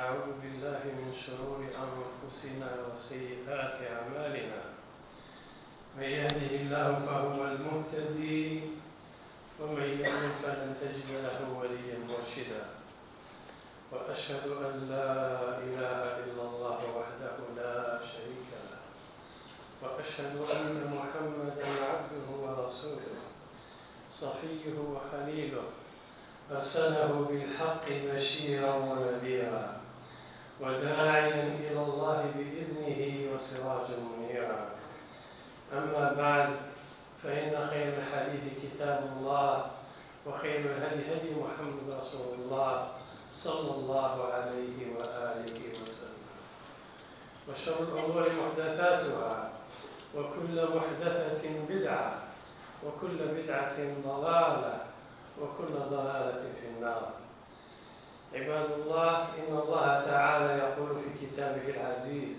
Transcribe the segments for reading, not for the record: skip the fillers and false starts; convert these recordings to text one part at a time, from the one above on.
أعوذ بالله من شرور أنفسنا وسيئات أعمالنا من يهده الله فهو المهتدي ومن يضلل فلن تجد له وليا مرشدا وأشهد أن لا إله إلا الله وحده لا شريك له وأشهد أن محمدا عبده ورسوله صفيه وخليله أرسله بالحق بشيرا ونذيرا وداعيا إلى الله بإذنه وسراجا منيرا. أما بعد، فإن خير الحديث كتاب الله وخير الهدي هدي محمد رسول الله صلى الله عليه وآله وسلم، وشر الأمور محدثاتها وكل محدثة بدعة وكل بدعة ضلالة وكل ضلالة في النار. عباد الله، إن الله تعالى يقول في كتابه العزيز: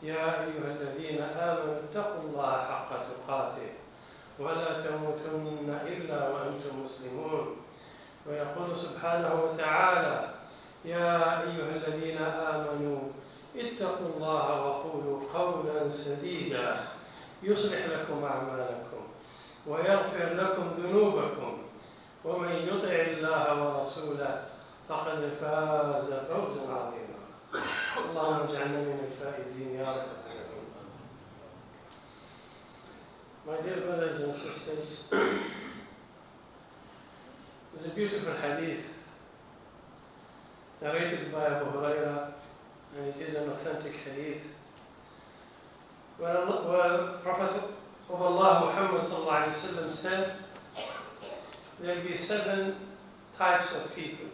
يا أيها الذين آمنوا اتقوا الله حق تقاته ولا تموتن إلا وأنتم مسلمون. ويقول سبحانه وتعالى: يا أيها الذين آمنوا اتقوا الله وقولوا قولا سديدا يصلح لكم أعمالكم ويغفر لكم ذنوبكم ومن يطع الله ورسوله فقد فاز فوزا عظيما. اللهم اجعلنا من الفائزين يا رب العالمين. My dear brothers and sisters, there's a beautiful hadith narrated by Abu Hurairah, and it is an authentic hadith where Prophet of Allah Muhammad sallallahu alaihi wasallam said there will be 7 types of people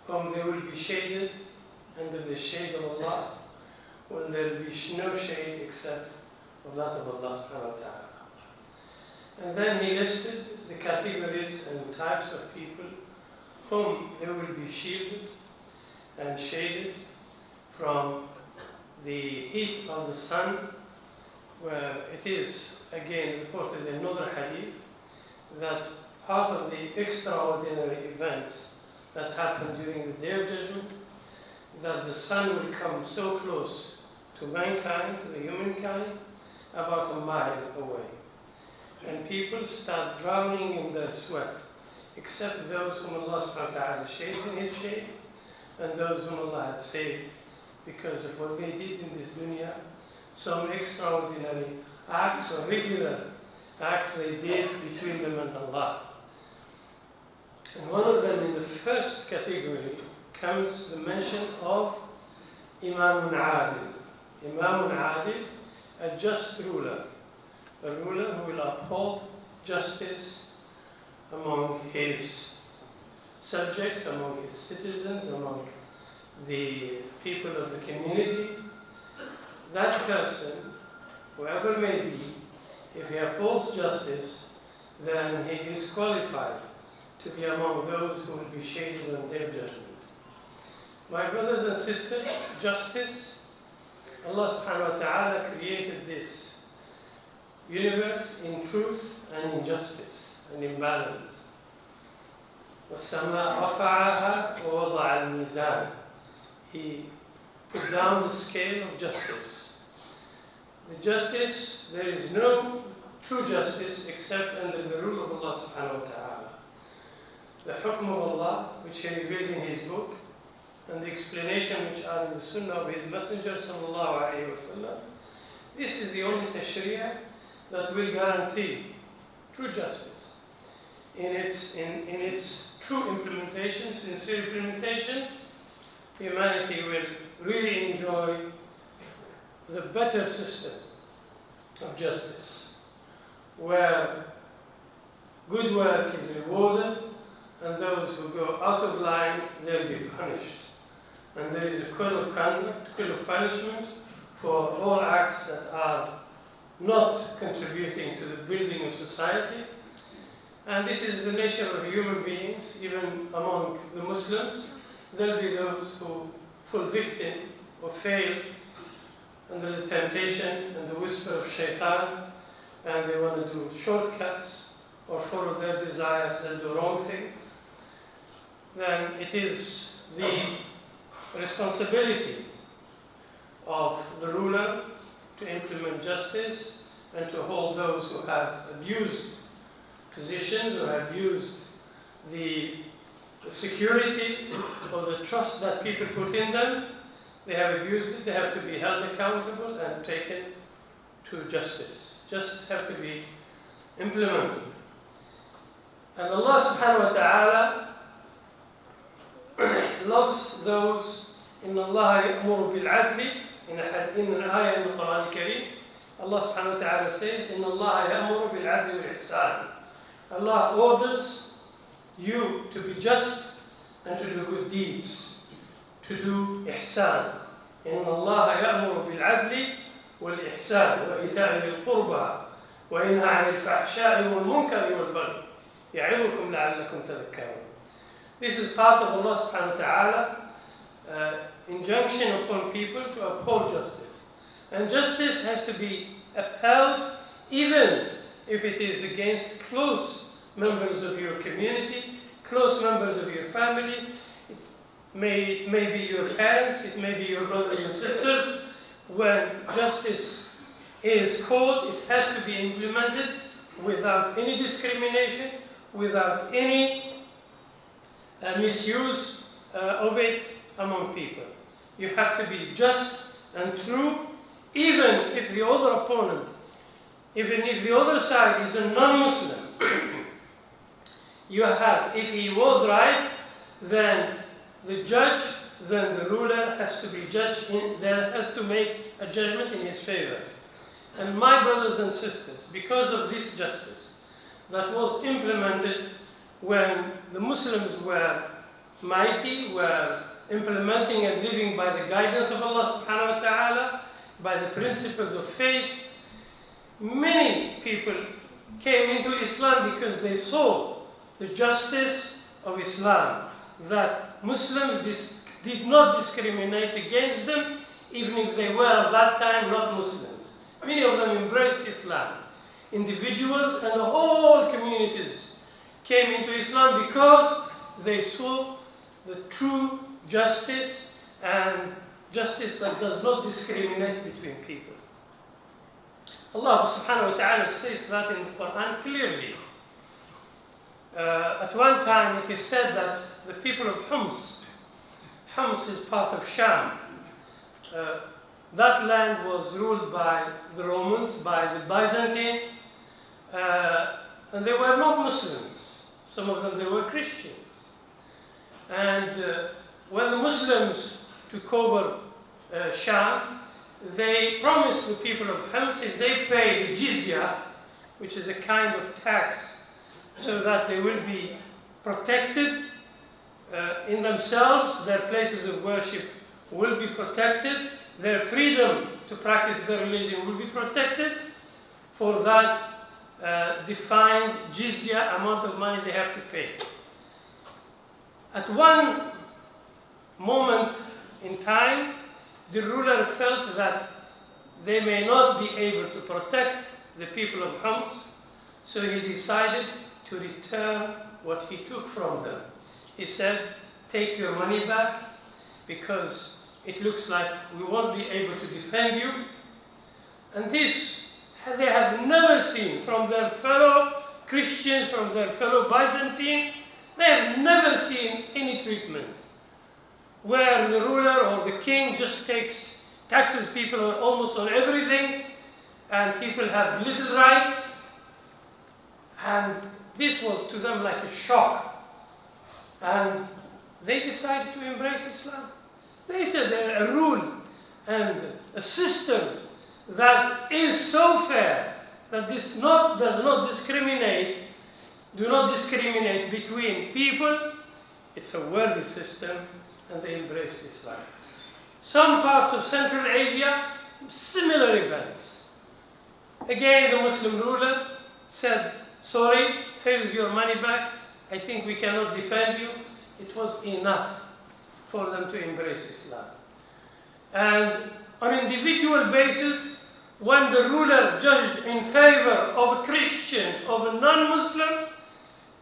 whom they will be shaded under the shade of Allah when there will be no shade except of that of Allah subhanahu wa ta'ala. And then he listed the categories and types of people whom they will be shielded and shaded from the heat of the sun, where it is again reported in another hadith that part of the extraordinary events that happen during the Day of Judgment, that the sun will come so close to mankind, to the humankind, about a mile away. And people start drowning in their sweat, except those whom Allah subhanahu wa ta'ala shaded in His shade, and those whom Allah had saved because of what they did in this dunya, some extraordinary acts or regular acts they did between them and Allah. And one of them, in the first category, comes the mention of Imam Adil. Imam Adil, a just ruler, a ruler who will uphold justice among his subjects, among his citizens, among the people of the community. That person, whoever may be, if he upholds justice, then he is qualified to be among those who will be shaded on their judgment. My brothers and sisters, justice, Allah subhanahu wa ta'ala created this universe in truth and in justice and in balance. وَالسَّمَاءَ رَفَعَهَا وَوَضَعَ الْمِيزَانَ. He put down the scale of justice. The justice, there is no true justice except under the rule of Allah subhanahu wa ta'ala. The hukm of Allah, which He revealed in His book, and the explanation which are in the sunnah of His Messenger sallallahu alayhi wa sallam, this is the only tashri'ah that will guarantee true justice. In its true implementation, sincere implementation, humanity will really enjoy the better system of justice, where good work is rewarded and those who go out of line, they'll be punished. And there is a code of conduct, code of punishment for all acts that are not contributing to the building of society. And this is the nature of human beings, even among the Muslims. There'll be those who fall victim or fail under the temptation and the whisper of shaitan, and they want to do shortcuts or follow their desires and do wrong things. Then it is the responsibility of the ruler to implement justice and to hold those who have abused positions or have used the security or the trust that people put in them. They have abused it, they have to be held accountable and taken to justice. Justice has to be implemented. And Allah subhanahu wa ta'ala loves those إن الله يأمر بالعدل in an ayah in the Quran al-Kareem. Allah subhanahu wa ta'ala says إن الله يأمر بالعدل والإحسان. Allah orders you to be just and to do good deeds, to do ihsan. إن الله يأمر بالعدل والإحسان وإيتاء ذي القربى وينهى عن الفحشاء والمنكر والبغي يعظكم لعلكم تذكرون. This is part of Allah subhanahu wa ta'ala injunction upon people to uphold justice. And justice has to be upheld even if it is against close members of your community, close members of your family. It may be your parents, it may be your brothers and sisters. When justice is called, it has to be implemented without any discrimination, without any misuse of it among people. You have to be just and true, even if the other opponent, even if the other side is a non-Muslim. If he was right, then the judge, then the ruler has to be judged, there has to make a judgment in his favor. And my brothers and sisters, because of this justice that was implemented when the Muslims were mighty, were implementing and living by the guidance of Allah subhanahu wa ta'ala, by the principles of faith, many people came into Islam because they saw the justice of Islam, that Muslims did not discriminate against them, even if they were at that time not Muslims. Many of them embraced Islam. Individuals and the whole communities came into Islam because they saw the true justice and justice that does not discriminate between people. Allah subhanahu wa ta'ala states that in the Quran clearly. At one time it is said that the people of Homs is part of Sham. That land was ruled by the Romans, by the Byzantine, and they were not Muslims. Some of them, they were Christians. And when the Muslims took over Sham, they promised the people of Homs if they pay the jizya, which is a kind of tax, so that they will be protected in themselves, their places of worship will be protected, their freedom to practice their religion will be protected. For that defined jizya amount of money they have to pay. At one moment in time, the ruler felt that they may not be able to protect the people of Homs, so he decided to return what he took from them. He said, take your money back, because it looks like we won't be able to defend you. And this they have never seen from their fellow Christians, from their fellow Byzantine. They have never seen any treatment where the ruler or the king just taxes people almost on everything, and people have little rights. And this was to them like a shock. And they decided to embrace Islam. They said a rule and a system that is so fair that does not discriminate between people, it's a worthy system, and they embraced Islam. Some parts of Central Asia, similar events. Again, the Muslim ruler said, sorry, here's your money back, I think we cannot defend you. It was enough for them to embrace Islam. And on an individual basis, when the ruler judged in favor of a Christian, of a non-Muslim,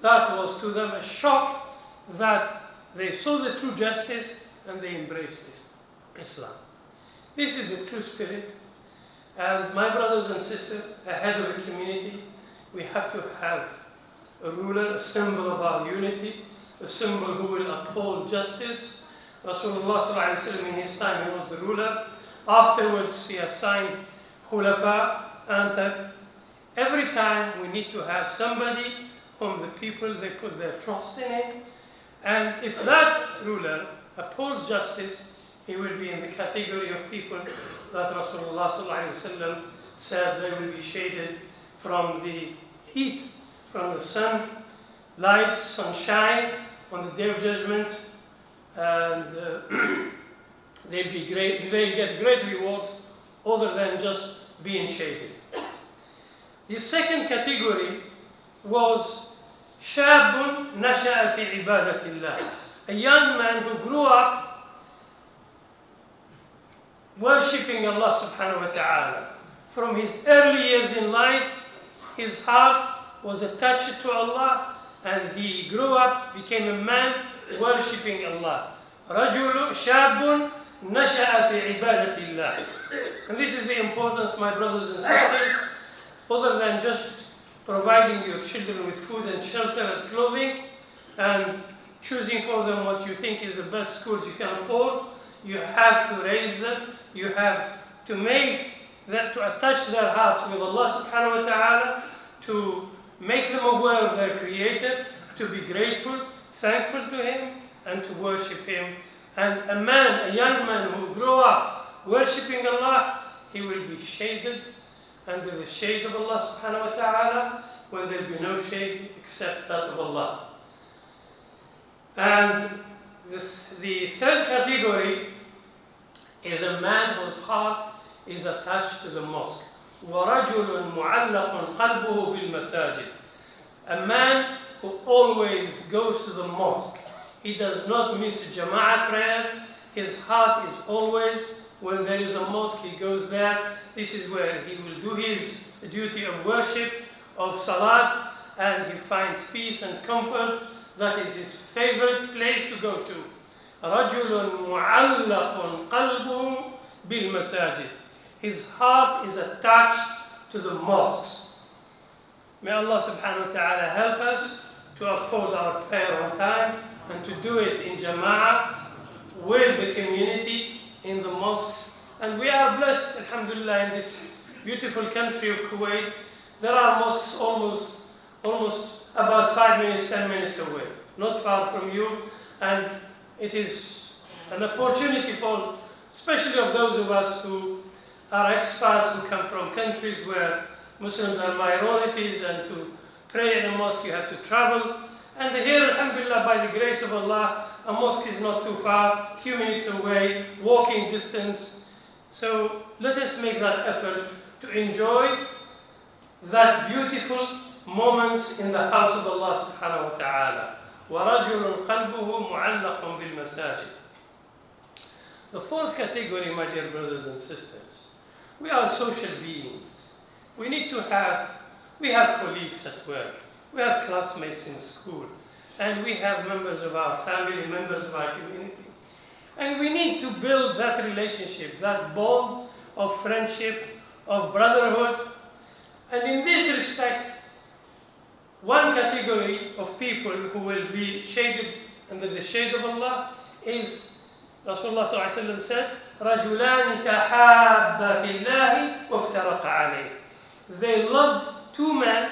that was to them a shock, that they saw the true justice and they embraced Islam. This is the true spirit. And my brothers and sisters, ahead of the community, we have to have a ruler, a symbol of our unity, a symbol who will uphold justice. Rasulullah sallallahu alaihi wasallam, in his time, he was the ruler. Afterwards, he assigned khulafa, and every time we need to have somebody whom the people, they put their trust in him. And if that ruler upholds justice, he will be in the category of people that Rasulullah sallallahu alaihi wasallam said they will be shaded from the heat, from the sun, light, sunshine on the day of judgment, and they'll get great rewards other than just being shaded. The second category was شاب نشأ في عبادة الله, a young man who grew up worshipping Allah subhanahu wa ta'ala. From his early years in life, his heart was attached to Allah, and he grew up, became a man worshipping Allah. رجل شاب نشأ في عبادة الله. And this is the importance, my brothers and sisters, other than just providing your children with food and shelter and clothing, and choosing for them what you think is the best schools you can afford. You have to raise them, you have to make them, to attach their hearts with Allah subhanahu wa ta'ala, to make them aware of their Creator, to be grateful, thankful to Him, and to worship Him. And a man, a young man who grew up worshipping Allah, he will be shaded under the shade of Allah subhanahu wa ta'ala, when there will be no shade except that of Allah. And the third category is a man whose heart is attached to the mosque. وَرَجُلٌ مُعَلَّقٌ قَلْبُهُ بِالْمَسَاجِدِ, a man who always goes to the mosque. He does not miss Jama'ah prayer. His heart is always, when there is a mosque, he goes there. This is where he will do his duty of worship, of salat, and he finds peace and comfort. That is his favorite place to go to. رَجُلٌ مُعَلَّقٌ قَلْبُهُ بِالْمَسَاجِدِ, his heart is attached to the mosques. May Allah subhanahu wa ta'ala help us to uphold our prayer on time and to do it in jama'ah with the community in the mosques. And we are blessed, alhamdulillah, in this beautiful country of Kuwait. There are mosques almost about 5 minutes, 10 minutes away, not far from you. And it is an opportunity for, especially of those of us who are expats, who come from countries where Muslims are minorities, and to pray in a mosque you have to travel. And here, alhamdulillah, by the grace of Allah, a mosque is not too far, a few minutes away, walking distance. So let us make that effort to enjoy that beautiful moments in the house of Allah subhanahu wa ta'ala. وَرَجُلٌ قَلْبُهُ مُعَلَّقٌ بِالْمَسَاجِدِ. The fourth category, my dear brothers and sisters, we are social beings. We have colleagues at work, we have classmates in school, and we have members of our family, members of our community. And we need to build that relationship, that bond of friendship, of brotherhood. And in this respect, one category of people who will be shaded under the shade of Allah is, Rasulullah sallallahu alaihi wasallam said, رَجُلَانِ تَحَابَّا فِي اللَّهِ وَافْتَرَقَ عَلَيْهِ. They loved, two men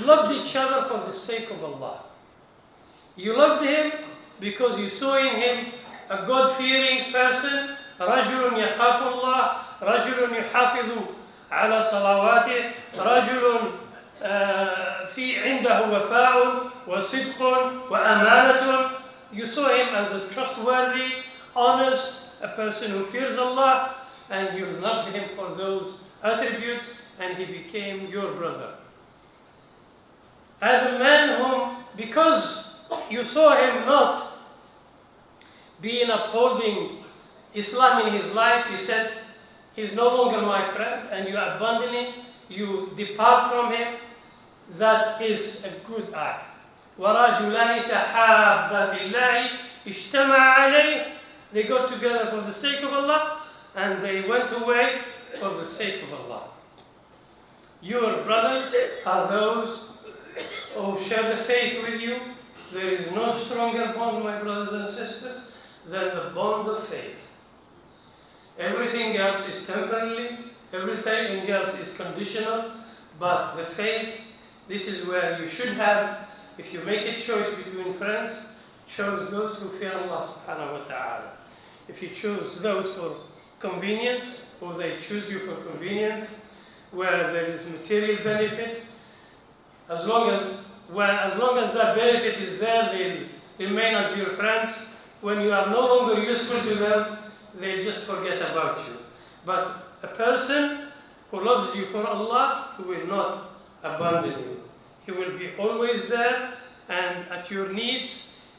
loved each other for the sake of Allah. You loved him because you saw in him a God-fearing person. رَجُلٌ يَخَافُ اللَّهِ, رَجُلٌ يُحَافِظُ عَلَى صَلَوَاتِهِ, رَجُلٌ في عنده وفاء وصدق وأمانة. You saw him as a trustworthy, honest, a person who fears Allah, and you loved him for those attributes, and he became your brother. And a man whom, because you saw him not being upholding Islam in his life, you said, he's no longer my friend, and you abandon him, you depart from him. That is a good act. وَرَجُلَانِ تَحَابَّا فِي اللَّهِ اجْتَمَعَ عَلَيْهِ They got together for the sake of Allah, and they went away for the sake of Allah. Your brothers are those who share the faith with you. There is no stronger bond, my brothers and sisters, than the bond of faith. Everything else is temporary, everything else is conditional, but the faith, this is where you should have, if you make a choice between friends, choose those who fear Allah subhanahu wa ta'ala. If you choose those for convenience, or they choose you for convenience, where there is material benefit, as long as that benefit is there, they remain as your friends. When you are no longer useful to them, they just forget about you. But a person who loves you for Allah, he will not abandon you. He will be always there and at your needs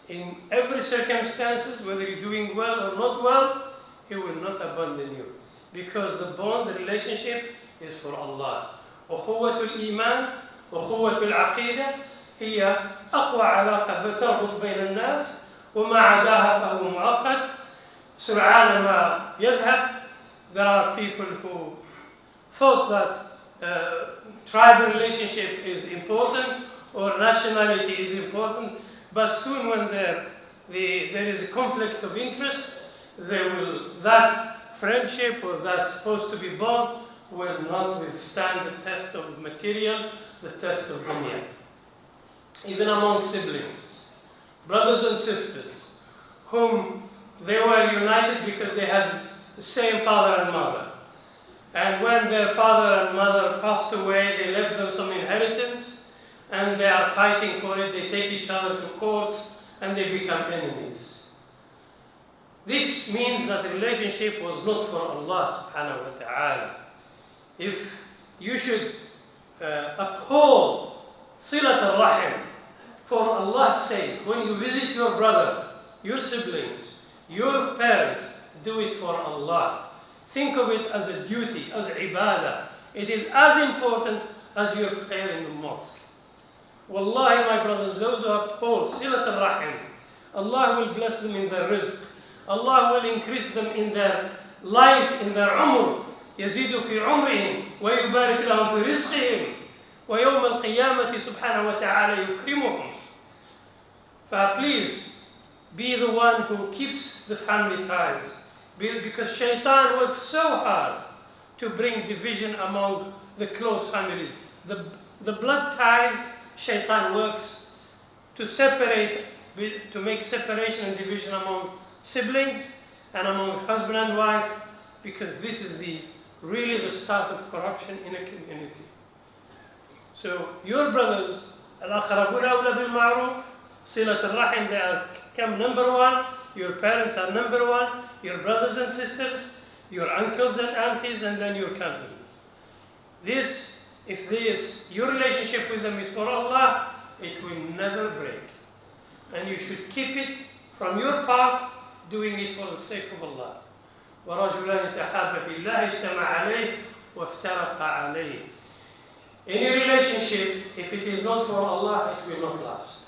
in every circumstances, whether you're doing well or not well, he will not abandon you. Because the bond, the relationship is for Allah. أخوة الإيمان أخوة العقيدة هي أقوى علاقة بتربط بين الناس وما عداها فهو مؤقت سرعان ما يذهب. There are people who thought that tribal relationship is important or nationality is important, but soon when there is a conflict of interest, that friendship or that supposed to be bond will not withstand the test of material, the test of dunya. Even among siblings, brothers and sisters, whom they were united because they had the same father and mother. And when their father and mother passed away, they left them some inheritance, and they are fighting for it. They take each other to courts, and they become enemies. This means that the relationship was not for Allah subhanahu wa ta'ala. If you should uphold silat al-rahim for Allah's sake, when you visit your brother, your siblings, your parents, do it for Allah. Think of it as a duty, as ibadah. It is as important as your prayer in the mosque. Wallahi, my brothers, those who uphold silat al-rahim, Allah will bless them in their rizq. Allah will increase them in their life, in their umr. يزيد في عمرهم ويبارك لهم في رزقهم ويوم القيامة سبحانه وتعالى يكرمهم. Please be the one who keeps the family ties, because shaitan works so hard to bring division among the close families. The blood ties, shaitan works to separate, to make separation and division among siblings and among husband and wife, because this is really the start of corruption in a community. So your brothers, al-aqrabun awla bil ma'ruf, silat al-rahim, they come number one. Your parents are number one. Your brothers and sisters, your uncles and aunties, and then your cousins. If your relationship with them is for Allah, it will never break. And you should keep it from your part, doing it for the sake of Allah. ورجلان تحابا في الله اجتمع عليه وافترق عليه. Any relationship, if it is not for Allah, it will not last.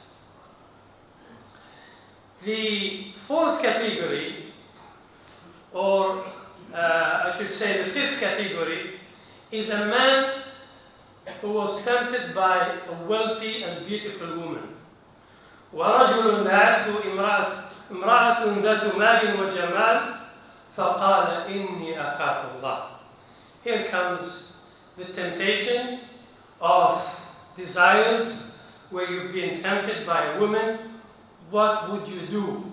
The fourth category, or I should say the fifth category, is a man who was tempted by a wealthy and beautiful woman. ورجل دعته امرأة ذات مال وجمال فقال إني أخاف الله. Here comes the temptation of desires, where you've been tempted by a woman. What would you do?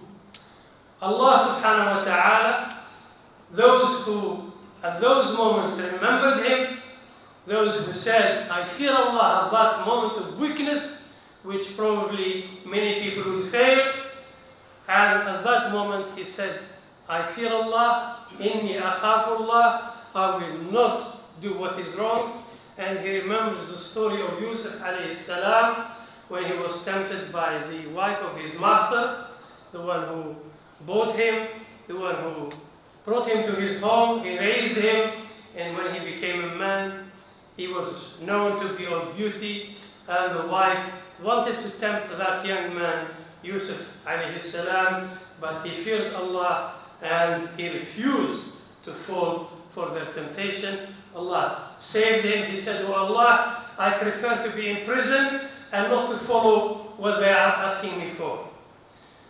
Allah subhanahu wa ta'ala, those who at those moments remembered Him, those who said, I fear Allah, at that moment of weakness, which probably many people would fail, and at that moment he said, I fear Allah, inni akhafullah, I will not do what is wrong. And he remembers the story of Yusuf alayhi salam, when he was tempted by the wife of his master, the one who bought him, the one who brought him to his home, he raised him, and when he became a man, he was known to be of beauty, and the wife wanted to tempt that young man, Yusuf alayhi salam, but he feared Allah, and he refused to fall for their temptation. Allah saved him. He said, "Oh Allah, I prefer to be in prison and not to follow what they are asking me for."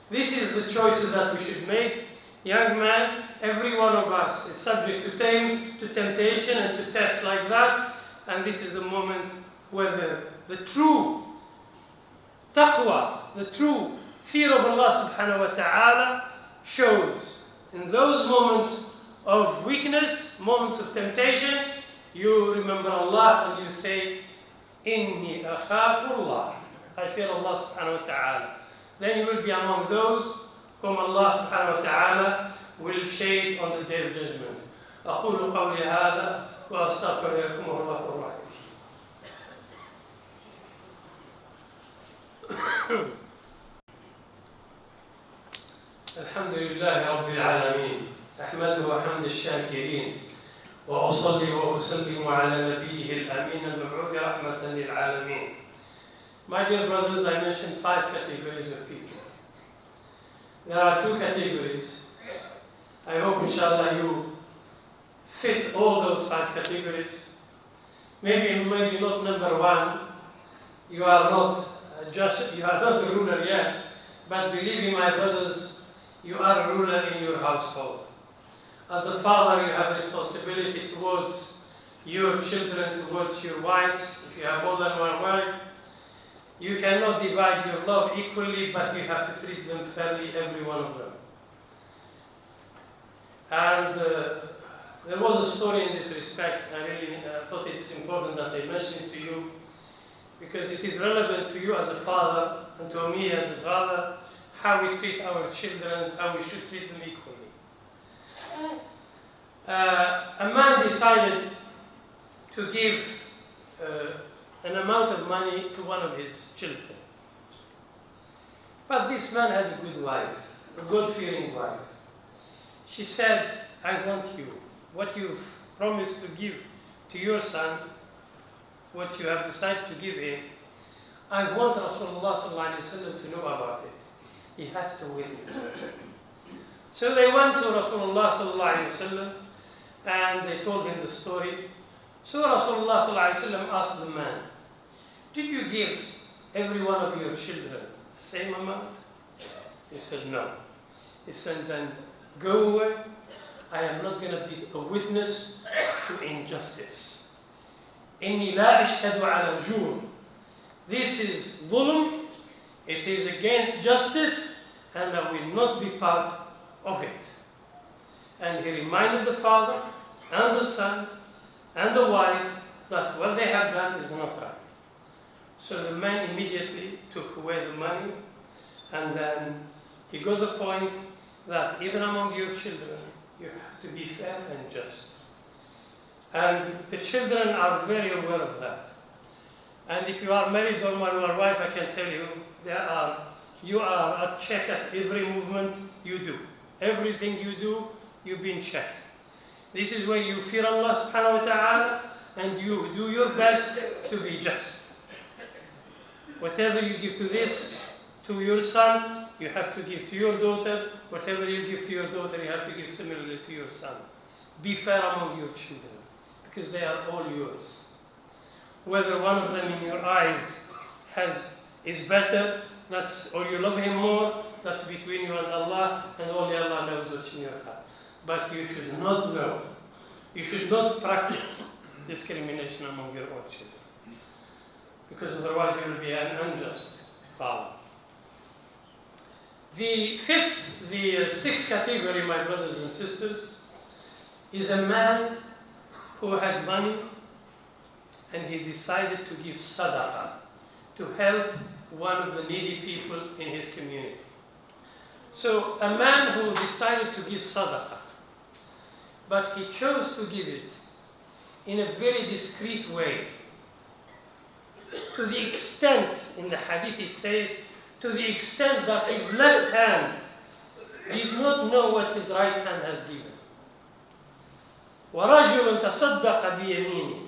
This is the choices that we should make. Young man, every one of us is subject to temptation and to tests like that. And this is the moment where the true taqwa, the true fear of Allah subhanahu wa ta'ala shows. In those moments of weakness, moments of temptation, you remember Allah and you say, "Inni akhafu Allah." I fear Allah subhanahu wa ta'ala. Then you will be among those whom Allah subhanahu wa ta'ala will shade on the day of judgment. أقول قولي هذا وأستغفر لكم الله الرحيم. الحمد لله رب العالمين أحمده حمد الشاكرين وأصلي وأسلم على نبيه الأمين المبعوث رحمة للعالمين. My dear brothers, I mentioned 5 categories of people. There are 2 categories. I hope inshallah you fit all those 5 categories. Maybe not number 1. You are not a ruler yet, but believe me, my brothers, you are a ruler in your household. As a father, you have responsibility towards your children, towards your wives. If you have more than one wife, you cannot divide your love equally, but you have to treat them fairly, every one of them. And there was a story in this respect. I really thought it's important that I mention it to you, because it is relevant to you as a father and to me as a father, how we treat our children, how we should treat them equally. A man decided to give an amount of money to one of his children. But this man had a good wife, a God-fearing wife. She said, "I want you, what you've promised to give to your son, what you have decided to give him, I want Rasulullah sallallahu alaihi wasallam to know about it. He has to witness." So they went to Rasulullah sallallahu alaihi wasallam and they told him the story. So Rasulullah sallallahu alaihi wasallam asked the man, "Did you give every one of your children the same amount?" He said, "No." He said, "Then go away. I am not going to be a witness to injustice. إني لا أشهد على جور." This is zulm, it is against justice, and I will not be part of it. And he reminded the father and the son and the wife that what they have done is not right. So the man immediately took away the money, and then he got the point that even among your children, you have to be fair and just. And the children are very aware of that. And if you are married or one wife, I can tell you, you are at check at every movement you do. Everything you do, you've been checked. This is where you fear Allah subhanahu wa ta'ala and you do your best to be just. Whatever you give to your son, you have to give to your daughter. Whatever you give to your daughter, you have to give similarly to your son. Be fair among your children, because they are all yours. Whether one of them in your eyes is better, or you love him more, that's between you and Allah, and only Allah knows what's in your heart. But you should not know, you should not practice discrimination among your own children, because otherwise you will be an unjust father. The sixth category, my brothers and sisters, is a man who had money and he decided to give sadaqah, to help one of the needy people in his community. So a man who decided to give sadaqah, but he chose to give it in a very discreet way, to the extent, in the hadith it says, to the extent that his left hand did not know what his right hand has given. وَرَجُلٌ تَصَدَّقَ بِيَمِينِهِ,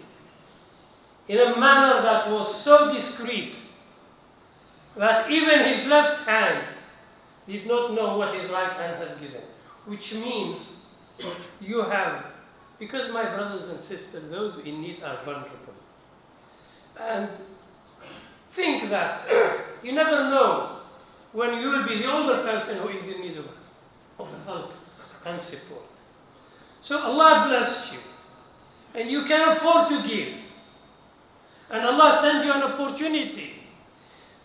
in a manner that was so discreet that even his left hand did not know what his right hand has given. which means you have, because my brothers and sisters, those in need are vulnerable. And think that you never know when you will be the older person who is in need of help and support. So Allah blessed you, and you can afford to give. And Allah sends you an opportunity.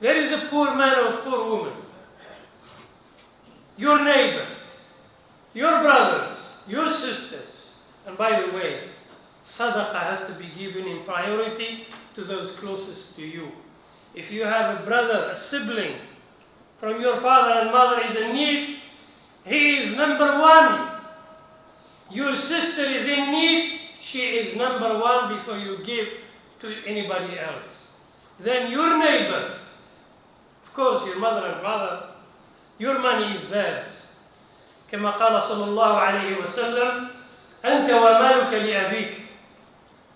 There is a poor man or a poor woman, your neighbor, your brothers, your sisters. And by the way, sadaqah has to be given in priority to those closest to you. If you have a brother, a sibling from your father and mother is in need, he is number one. Your sister is in need, she is number one before you give to anybody else. Then your neighbor, of course your mother and father, your money is theirs. كما قال صلى الله عليه وسلم أنت ومالك لأبيك.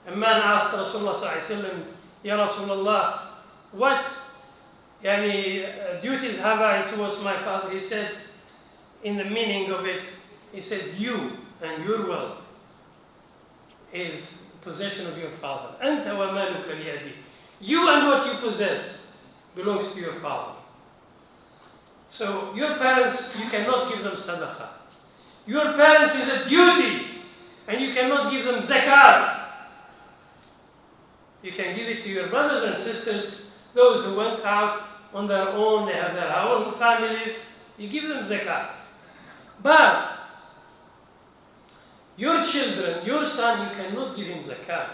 A man asked Rasulullah صلى الله عليه وسلم, Ya Rasulullah, what duties have I towards my father? He said, in the meaning of it, he said, you and your wealth is possession of your father. أنت ومالك لأبيك. You and what you possess belongs to your father. So your parents, you cannot give them sadaqah. Your parents is a duty, and you cannot give them zakat. You can give it to your brothers and sisters, those who went out on their own, they have their own families, you give them zakat. But your children, your son, you cannot give him zakat.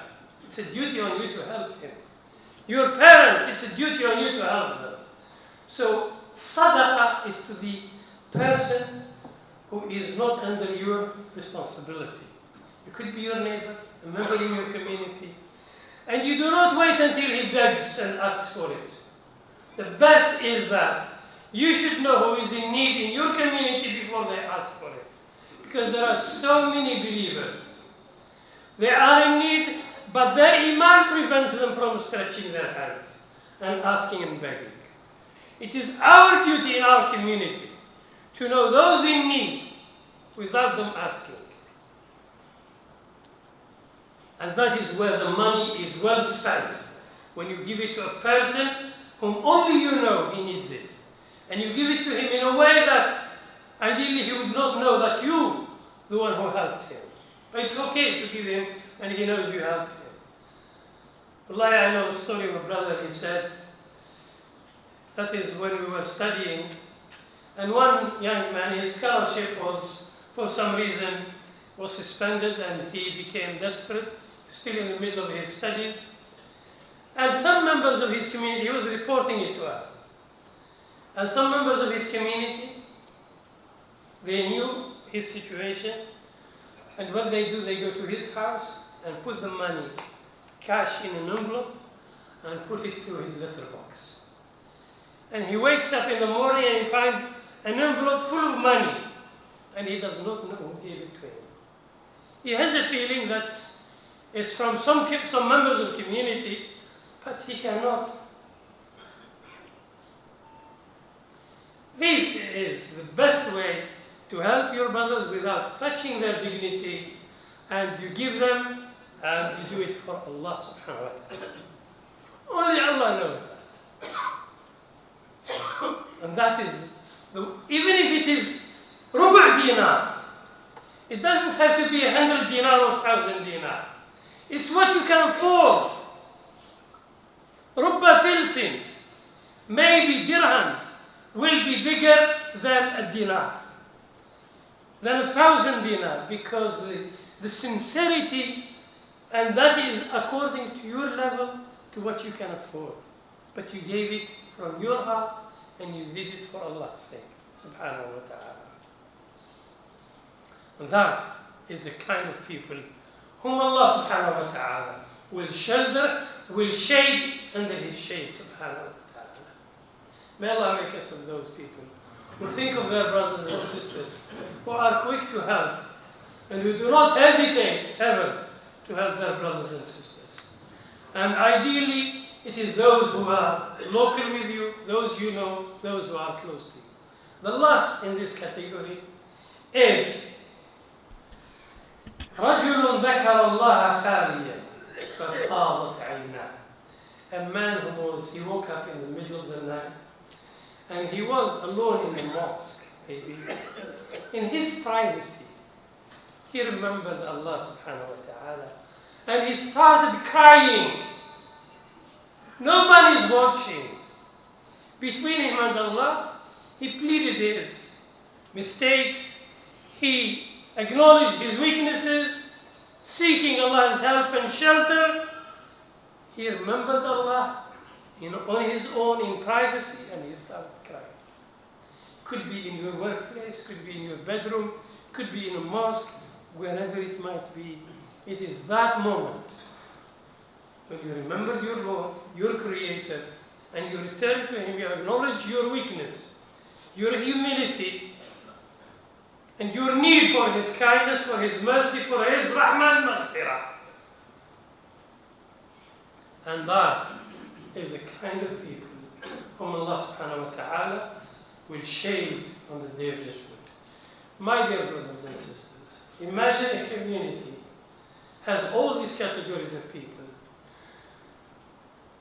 It's a duty on you to help him. Your parents, it's a duty on you to help them. So sadaqah is to the person who is not under your responsibility. It could be your neighbor, a member in your community. And you do not wait until he begs and asks for it. The best is that you should know who is in need in your community before they ask for it. Because there are so many believers. They are in need, but their iman prevents them from stretching their hands and asking and begging. It is our duty in our community to know those in need without them asking. And that is where the money is well spent. When you give it to a person whom only you know he needs it. And you give it to him in a way that ideally he would not know that you, the one who helped him. But it's okay to give him and he knows you helped him. Wallahi, I know the story of a brother, he said, that is when we were studying, and one young man, his scholarship was, for some reason, was suspended and he became desperate, still in the middle of his studies. And some members of his community, he was reporting it to us. And some members of his community, they knew his situation. And what they do, they go to his house and put the money, cash in an envelope, and put it through his letterbox. And he wakes up in the morning and he finds an envelope full of money. And he does not know who gave it to him. He has a feeling that it's from some members of the community, but he cannot. This is the best way to help your brothers without touching their dignity, and you give them and you do it for Allah subhanahu wa ta'ala. Only Allah knows that. And that is, even if it is rubu' dinar, it doesn't have to be 100 dinar or 1,000 dinar. It's what you can afford. Rubba filsin, maybe dirham, will be bigger than a dinar, than 1,000 dinar, because the sincerity, and that is according to your level, to what you can afford. But you gave it from your heart, and you did it for Allah's sake, subhanahu wa ta'ala. That is the kind of people whom Allah subhanahu wa ta'ala will shelter, will shade under His shade, subhanahu wa ta'ala. May Allah make us of those people who think of their brothers and sisters, who are quick to help, and who do not hesitate ever to help their brothers and sisters. And ideally, it is those who are local with you, those you know, those who are close to you. The last in this category is رجل ذكر الله خاليا ففاضت عيناه. A man he woke up in the middle of the night and he was alone in the mosque, maybe, in his privacy. He remembered Allah subhanahu wa ta'ala and he started crying. Nobody is watching. Between him and Allah, he pleaded his mistakes, he acknowledged his weaknesses, seeking Allah's help and shelter. He remembered Allah on his own in privacy and he started crying. Could be in your workplace, could be in your bedroom, could be in a mosque, wherever it might be. It is that moment when you remember your Lord, your Creator, and you return to Him, you acknowledge your weakness, your humility, and your need for His kindness, for His mercy, for His rahmah and maghfirah. And that is the kind of people whom Allah subhanahu wa ta'ala will shade on the Day of Judgment. My dear brothers and sisters, imagine a community has all these categories of people.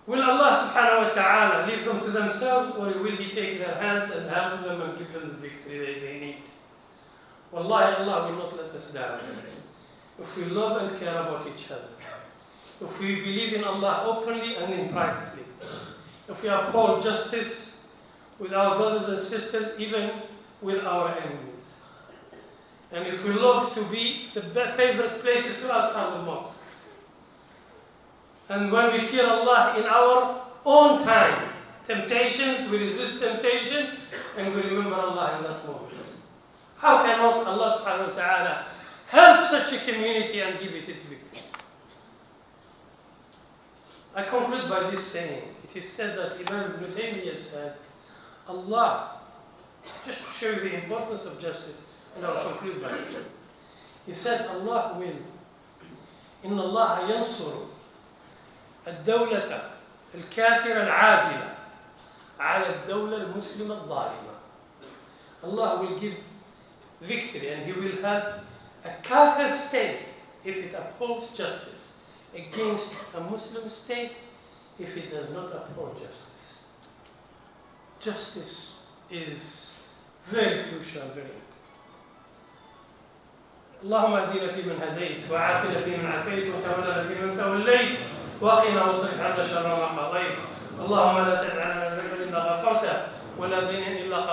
Will Allah subhanahu wa ta'ala leave them to themselves, or will He take their hands and help them and give them the victory that they need? Wallahi, Allah will not let us down. If we love and care about each other, if we believe in Allah openly and in privately, if we uphold justice with our brothers and sisters, even with our enemies, and if we love to be the favorite places to us are the mosques, and when we fear Allah in our own time, temptations, we resist temptation, and we remember Allah in that moment. How cannot Allah subhanahu wa ta'ala help such a community and give it its victory? I conclude by this saying. It is said that Imam Ibn Taymiyyah said, Allah, just to show you the importance of justice, and I'll conclude by it. He said, Allah will, إن الله ينصر الدولة الكافرة العادلة على الدولة المسلمة الظالمة. Allah will give victory and He will help a kafir state if it upholds justice against a Muslim state if it does not uphold justice. Justice is very crucial, very important. اللهم اهدنا فيمن هديت وعافنا فيمن عافيت وتولنا فيمن توليت وقنا واصرف عنا شر ما قضيت اللهم لا تدع لنا ذنبا الا غفرته ولا دينا الا قضيته